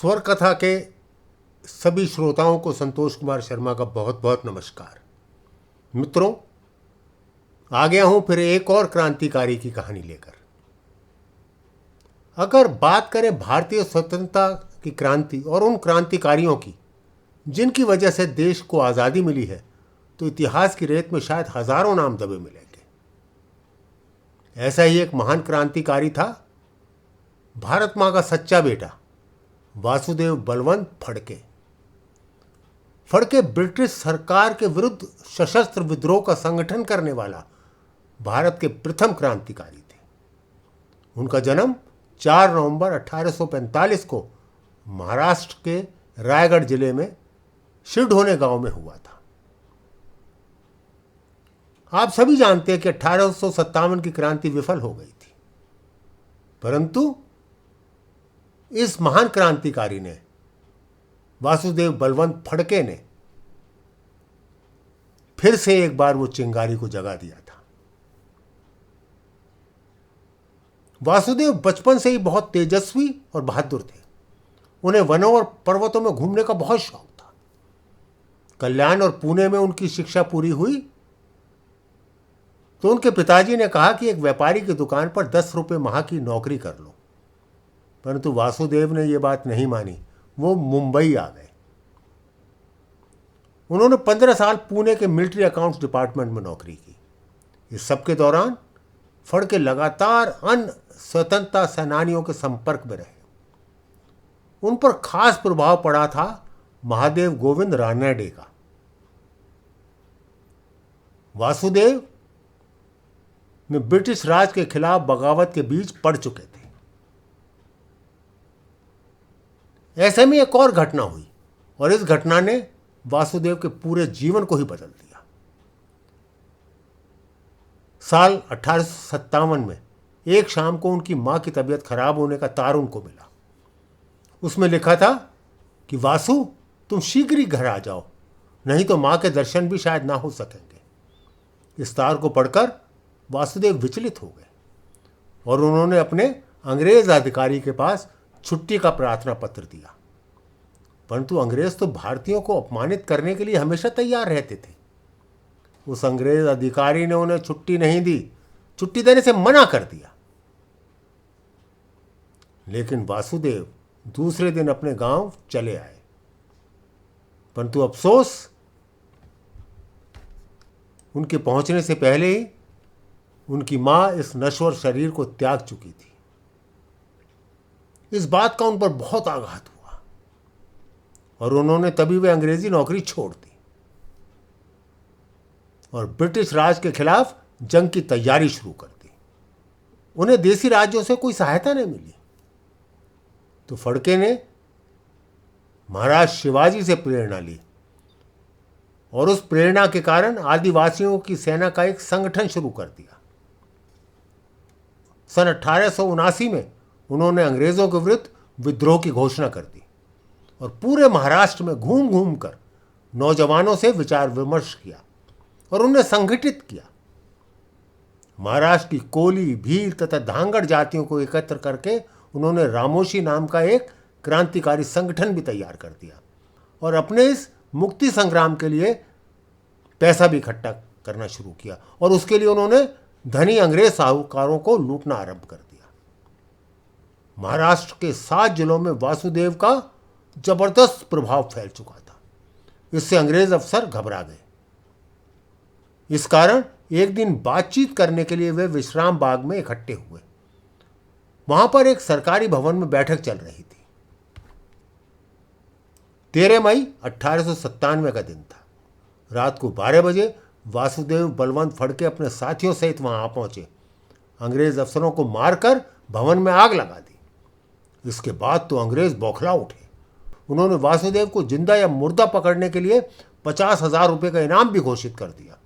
स्वर कथा के सभी श्रोताओं को संतोष कुमार शर्मा का बहुत बहुत नमस्कार। मित्रों, आ गया हूं फिर एक और क्रांतिकारी की कहानी लेकर। अगर बात करें भारतीय स्वतंत्रता की क्रांति और उन क्रांतिकारियों की जिनकी वजह से देश को आज़ादी मिली है, तो इतिहास की रेत में शायद हजारों नाम दबे मिलेंगे। ऐसा ही एक महान क्रांतिकारी था भारत माँ का सच्चा बेटा वासुदेव बलवंत फड़के। फड़के ब्रिटिश सरकार के विरुद्ध सशस्त्र विद्रोह का संगठन करने वाला भारत के प्रथम क्रांतिकारी थे। उनका जन्म 4 नवंबर 1845 को महाराष्ट्र के रायगढ़ जिले में शिरढोणे गांव में हुआ था। आप सभी जानते हैं कि 1857 की क्रांति विफल हो गई थी, परंतु इस महान क्रांतिकारी ने, वासुदेव बलवंत फड़के ने, फिर से एक बार वो चिंगारी को जगा दिया था। वासुदेव बचपन से ही बहुत तेजस्वी और बहादुर थे। उन्हें वनों और पर्वतों में घूमने का बहुत शौक था। कल्याण और पुणे में उनकी शिक्षा पूरी हुई तो उनके पिताजी ने कहा कि एक व्यापारी की दुकान पर 10 रुपये माह की नौकरी कर लो, परंतु वासुदेव ने यह बात नहीं मानी। वो मुंबई आ गए। उन्होंने 15 साल पुणे के मिलिट्री अकाउंट्स डिपार्टमेंट में नौकरी की। इस सब के दौरान फड़के लगातार अन्य स्वतंत्रता सेनानियों के संपर्क में रहे। उन पर खास प्रभाव पड़ा था महादेव गोविंद रानडे का। वासुदेव में ब्रिटिश राज के खिलाफ बगावत के बीच पड़ चुके थे। ऐसे में एक और घटना हुई और इस घटना ने वासुदेव के पूरे जीवन को ही बदल दिया। साल 1857 में एक शाम को उनकी मां की तबीयत खराब होने का तार उनको मिला। उसमें लिखा था कि वासु, तुम शीघ्र ही घर आ जाओ, नहीं तो मां के दर्शन भी शायद ना हो सकेंगे। इस तार को पढ़कर वासुदेव विचलित हो गए और उन्होंने अपने अंग्रेज अधिकारी के पास छुट्टी का प्रार्थना पत्र दिया, परंतु अंग्रेज तो भारतीयों को अपमानित करने के लिए हमेशा तैयार रहते थे। उस अंग्रेज अधिकारी ने उन्हें छुट्टी नहीं दी, छुट्टी देने से मना कर दिया। लेकिन वासुदेव दूसरे दिन अपने गांव चले आए, परंतु अफसोस, उनके पहुंचने से पहले ही उनकी मां इस नश्वर शरीर को त्याग चुकी थी। इस बात का उन पर बहुत आघात हुआ और उन्होंने तभी वे अंग्रेजी नौकरी छोड़ दी और ब्रिटिश राज के खिलाफ जंग की तैयारी शुरू कर दी। उन्हें देसी राज्यों से कोई सहायता नहीं मिली, तो फड़के ने महाराज शिवाजी से प्रेरणा ली और उस प्रेरणा के कारण आदिवासियों की सेना का एक संगठन शुरू कर दिया। सन 1879 में उन्होंने अंग्रेजों के विरुद्ध विद्रोह की घोषणा कर दी और पूरे महाराष्ट्र में घूम घूम कर नौजवानों से विचार विमर्श किया और उन्हें संगठित किया। महाराष्ट्र की कोली, भील तथा धांगड़ जातियों को एकत्र करके उन्होंने रामोशी नाम का एक क्रांतिकारी संगठन भी तैयार कर दिया और अपने इस मुक्ति संग्राम के लिए पैसा भी इकट्ठा करना शुरू किया और उसके लिए उन्होंने धनी अंग्रेज साहूकारों को लूटना आरंभ कर दिया। महाराष्ट्र के 7 जिलों में वासुदेव का जबरदस्त प्रभाव फैल चुका था। इससे अंग्रेज अफसर घबरा गए। इस कारण एक दिन बातचीत करने के लिए वे विश्राम बाग में इकट्ठे हुए। वहां पर एक सरकारी भवन में बैठक चल रही थी। 13 मई 1897 का दिन था। रात को 12 बजे वासुदेव बलवंत फड़के अपने साथियों सहित वहां आ पहुंचे। अंग्रेज अफसरों को मारकर भवन में आग लगा दी। इसके बाद तो अंग्रेज बौखला उठे। उन्होंने वासुदेव को जिंदा या मुर्दा पकड़ने के लिए 50,000 रुपये का इनाम भी घोषित कर दिया।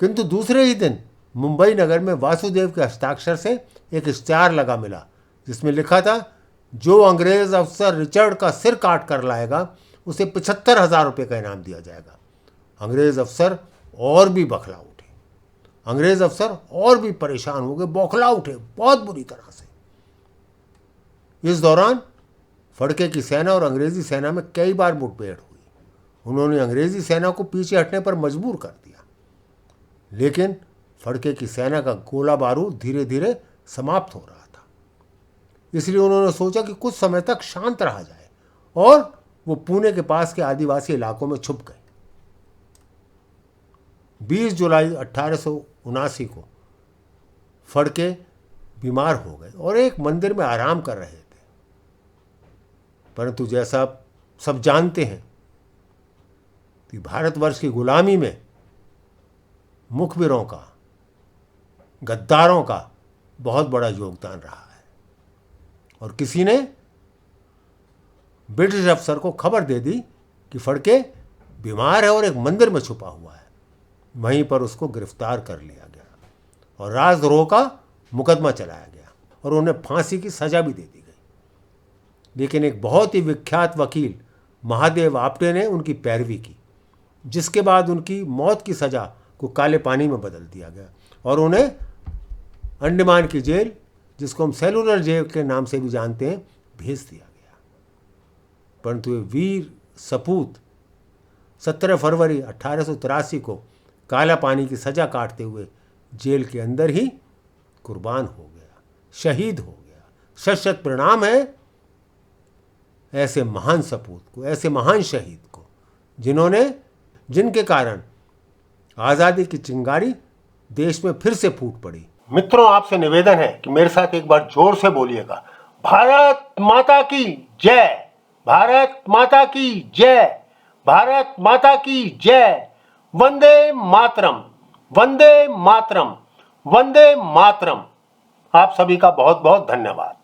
किंतु दूसरे ही दिन मुंबई नगर में वासुदेव के हस्ताक्षर से एक इश्तिहार लगा मिला, जिसमें लिखा था, जो अंग्रेज अफसर रिचर्ड का सिर काट कर लाएगा उसे 75,000 रुपये का इनाम दिया जाएगा। अंग्रेज अफसर और भी बौखला उठे। अंग्रेज अफसर और भी परेशान हो गए, बौखला उठे बहुत बुरी तरह से। इस दौरान फड़के की सेना और अंग्रेजी सेना में कई बार मुठभेड़ हुई। उन्होंने अंग्रेजी सेना को पीछे हटने पर मजबूर कर दिया, लेकिन फड़के की सेना का गोला बारूद धीरे धीरे समाप्त हो रहा था। इसलिए उन्होंने सोचा कि कुछ समय तक शांत रहा जाए और वो पुणे के पास के आदिवासी इलाकों में छुप गए। 20 जुलाई 1879 को फड़के बीमार हो गए और एक मंदिर में आराम कर रहे थे। परंतु जैसा सब जानते हैं कि भारतवर्ष की गुलामी में मुखबिरों का, गद्दारों का बहुत बड़ा योगदान रहा है और किसी ने ब्रिटिश अफसर को खबर दे दी कि फड़के बीमार है और एक मंदिर में छुपा हुआ है। वहीं पर उसको गिरफ्तार कर लिया गया और राजद्रोह का मुकदमा चलाया गया और उन्हें फांसी की सजा भी दे दी गई। लेकिन एक बहुत ही विख्यात वकील महादेव आप्टे ने उनकी पैरवी की, जिसके बाद उनकी मौत की सजा को काले पानी में बदल दिया गया और उन्हें अंडमान की जेल, जिसको हम सेलुलर जेल के नाम से भी जानते हैं, भेज दिया गया। परंतु ये वीर सपूत 17 फरवरी 1883 को काला पानी की सजा काटते हुए जेल के अंदर ही कुर्बान हो गया, शहीद हो गया। शत शत प्रणाम है ऐसे महान सपूत को, ऐसे महान शहीद को, जिनके कारण आज़ादी की चिंगारी देश में फिर से फूट पड़ी। मित्रों, आपसे निवेदन है कि मेरे साथ एक बार जोर से बोलिएगा, भारत माता की जय, भारत माता की जय, भारत माता की जय। वंदे मातरम, वंदे मातरम, वंदे मातरम। आप सभी का बहुत बहुत धन्यवाद।